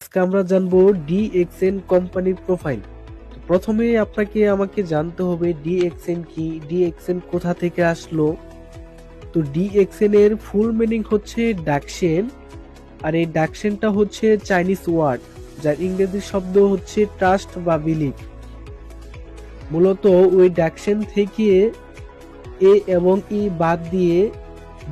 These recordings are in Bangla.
আজকে আমরা জানবো ডিএক্সএন কোম্পানির প্রোফাইল। প্রথমে আমাকে জানতে হবে ডিএক্সএন কি, ডিএক্সএন কোথা থেকে আসলো। তো ডিএক্সএন এর ফুল মিনিং হচ্ছে ডাকশেন, আর এই ডাকশেনটা হচ্ছে চাইনিজ ওয়ার্ড, যার ইংরেজি শব্দ হচ্ছে ট্রাস্ট বা বিলিভ। মূলত ওই ডাকশেন থেকে এ এবং ই বাদ দিয়ে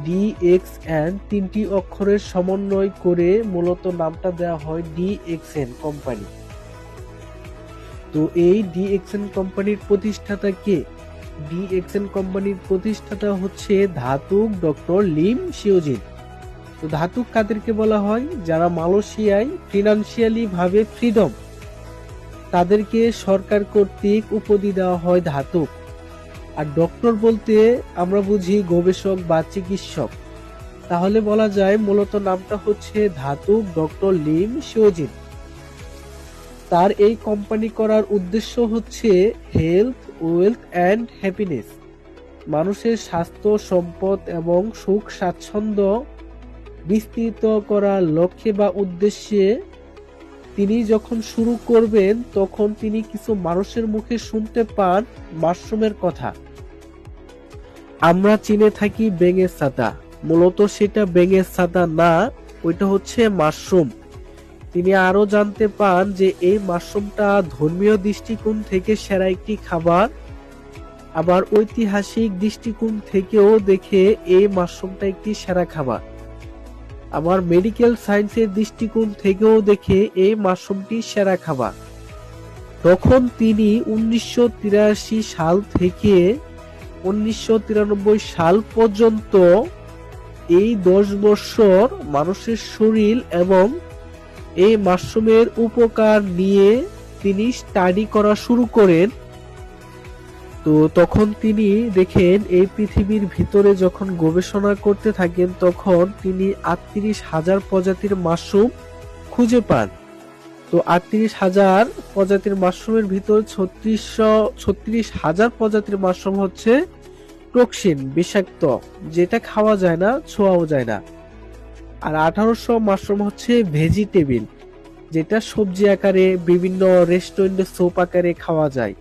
ডিএক্সএন তিনটি অক্ষরের সমন্বয় করে মূলত নামটা দেওয়া হয় ডিএক্সএন কোম্পানি। তো এই ডিএক্সএন কোম্পানির প্রতিষ্ঠাতা কে? ডিএক্সএন কোম্পানির প্রতিষ্ঠাতা হচ্ছে ধাতুক ডক্টর লিম শিওজিন। তো ধাতুক কাদেরকে বলা হয়? যারা মালয়েশিয়ায় ফিনান্সিয়ালি ভাবে ফ্রিডম, তাদেরকে সরকার কর্তৃক উপাধি দেওয়া হয় ধাতুক। আর ডক্টর বলতে আমরা বুঝি গবেষক বা চিকিৎসক, তাহলে বলা যায় মূলত নামটা হচ্ছে ধাতুক ডক্টর লিম শিওজিন। তার এই কোম্পানি করার উদ্দেশ্য হচ্ছে হেলথ, ওয়েলথ অ্যান্ড হ্যাপিনেস, মানুষের স্বাস্থ্য, সম্পদ এবং সুখ স্বাচ্ছন্দ্য বিস্তৃত করার লক্ষ্যে বা উদ্দেশ্যে তিনি যখন শুরু করবেন তখন তিনি কিছু মানুষের মুখে শুনতে পান মাশরুমের কথা। আমরা চিনে থাকি ব্যাঙের ছাতা, মূলত সেটা ব্যাঙের ছাতা না, ওইটা হচ্ছে মাশরুম। তিনি আরো জানতে পান যে এই মাশরুমটা ধর্মীয় দৃষ্টিকোণ থেকে সেরা একটি খাবার, আবার ঐতিহাসিক দৃষ্টিকোণ থেকেও দেখে এই মাশরুমটা একটি সেরা খাবার, আবার মেডিকেল সায়েন্সের দৃষ্টিকোণ থেকেও দেখে এই মাশরুমটি সেরা খাবার। তখন তিনি 1983 সাল থেকে 1993 সাল পর্যন্ত এই 10 বছর মানুষের শরীর এবং এই মাশরুমের উপকার নিয়ে তিনি স্টাডি করা শুরু করেন। তো তখন তিনি দেখেন এই পৃথিবীর ভিতরে যখন গবেষণা করতে থাকেন তখন তিনি 38,000 প্রজাতির মাশরুম খুঁজে পান। তো 38,000 প্রজাতির মাশরুমের ভিতর 36,000 প্রজাতির মাশরুম হচ্ছে টক্সিন, বিষাক্ত, যেটা খাওয়া যায় না, ছোঁয়াও যায় না। আর 1800 মাশরুম হচ্ছে ভেজিটেবল, যেটা সবজি আকারে বিভিন্ন রেস্টুরেন্টে স্যুপ আকারে খাওয়া যায়।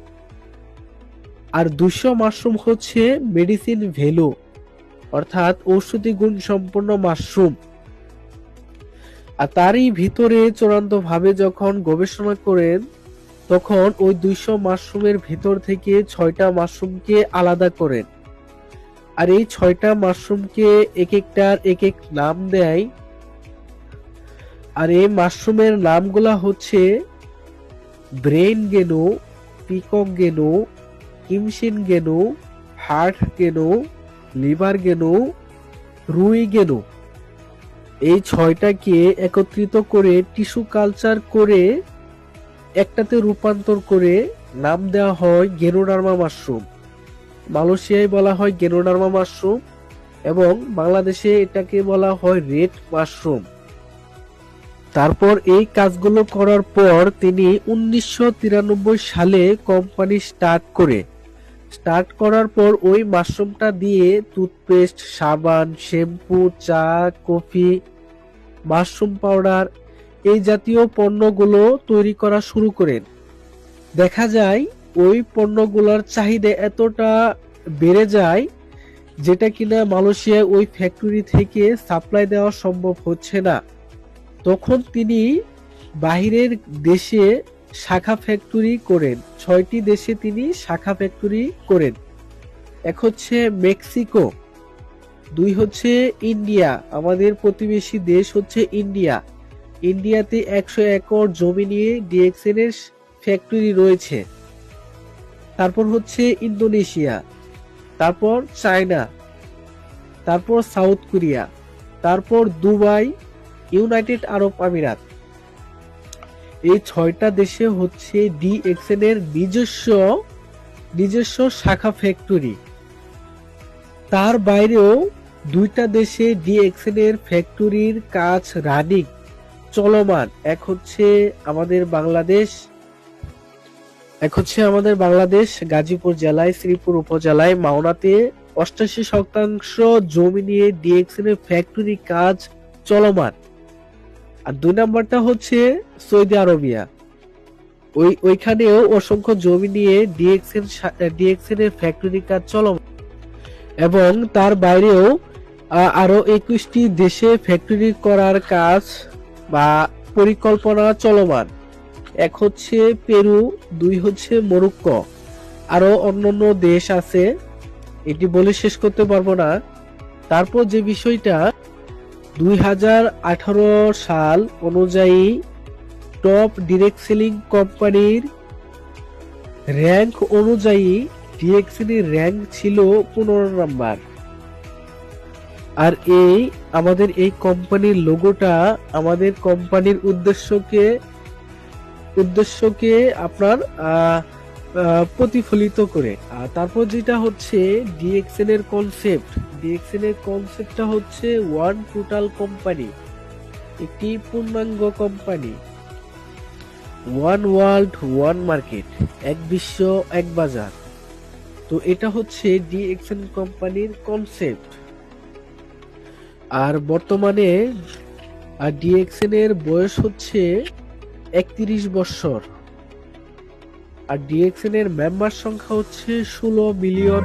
আর 200 মাশরুম হচ্ছে মেডিসিন ভ্যালু, অর্থাৎ ঔষধি গুণ সম্পন্ন মাশরুম। আর তারই ভিতরে চূড়ান্ত ভাবে যখন গবেষণা করেন তখন ওই 200 মাশরুমের ভিতর থেকে 6টা মাশরুমকে আলাদা করেন। আর এই 6টা মাশরুমকে এক একটার এক এক নাম দেয়। আর এই মাশরুমের নামগুলা হচ্ছে ব্রেন গেনো, পিকক গেনো, কিমসিন গেনো, হার্ট গেনো, লিভার গেনো, রুই গেনো। এই 6টাকে একত্রিত করে টিস্যু কালচার করে একটাতে রূপান্তর করে নাম দেওয়া হয় গেনোডার্মা মাশরুম। মালয়েশিয়ায় বলা হয় গেনোডার্মা মাশরুম এবং বাংলাদেশে এটাকে বলা হয় রেড মাশরুম। তারপর এই কাজগুলো করার পর তিনি 1993 সালে কোম্পানি স্টার্ট করার পর ওই মাশরুমটা দিয়ে টুথপেস্ট, সাবান, শ্যাম্পু, চা, কফি, মাশরুম পাউডার এই জাতীয় পণ্যগুলো তৈরি করা শুরু করেন। দেখা যায় ওই পণ্যগুলোর চাহিদা এতটা বেড়ে যায় যেটা কিনা মালয়েশিয়ায় ওই ফ্যাক্টরি থেকে সাপ্লাই দেওয়া সম্ভব হচ্ছে না। তখন তিনি বাহিরের দেশে শাখা ফ্যাক্টরি করেন, 6টি দেশে তিনি শাখা ফ্যাক্টরি করেন। এক হচ্ছে মেক্সিকো, 2 হচ্ছে ইন্ডিয়া, আমাদের প্রতিবেশী দেশ হচ্ছে ইন্ডিয়া। ইন্ডিয়াতে 100 একর জমি নিয়ে ডিএক্সএন এর ফ্যাক্টরি রয়েছে। তারপর হচ্ছে ইন্দোনেশিয়া, তারপর চায়না, তারপর সাউথ কোরিয়া, তারপর দুবাই, ইউনাইটেড আরব আমিরাত। এই 6টা দেশে হচ্ছে ডিএক্সএন এর নিজস্ব শাখা ফ্যাক্টরি। তার বাইরেও 2টা দেশে ডিএক্সএন এর ফ্যাক্টরির কাজ রানিং, চলমান। এক হচ্ছে আমাদের বাংলাদেশ গাজীপুর জেলায় শ্রীপুর উপজেলায় মাওনাতে 88% জমি নিয়ে ডিএক্সএন এর ফ্যাক্টরি কাজ চলমান। আর 2 নাম্বারটা হচ্ছে সৌদি আরবিয়া। ওইখানেও অসংখ্য জমি নিয়ে ডিএক্সএন এর ফ্যাক্টরি কাজ চলমান এবং তার বাইরেও আরো 21টি দেশে ফ্যাক্টরি করার কাজ বা পরিকল্পনা চলমান। 1 হচ্ছে পেরু, 2 হচ্ছে মরক্কো, আরো অন্যান্য দেশ আছে, এটি বলে শেষ করতে পারবো না। তারপর যে বিষয়টা 2018 সাল অনুযায়ী টপ ডিরেক্ট সেলিং কোম্পানির র্যাঙ্ক অনুযায়ী ডিএক্সএন এর র্যাঙ্ক ছিল 15 নাম্বার। আর আমাদের এই কোম্পানির লোগোটা আমাদের কোম্পানির উদ্দেশ্যকে আপনার প্রতিফলিত করে। তারপর যেটা হচ্ছে ডিএক্সএন এর কনসেপ্টটা হচ্ছে ওয়ান টোটাল কোম্পানি, একটি পূর্ণাঙ্গ company. One world one market, এক বিশ্ব এক বাজার। তো এটা হচ্ছে ডিএক্সএন কোম্পানির কনসেপ্ট। আর বর্তমানে ডিএক্সএন এর বয়স হচ্ছে 31 বছর। আর ডিএক্সএন এর মেম্বার সংখ্যা হচ্ছে 16 মিলিয়ন।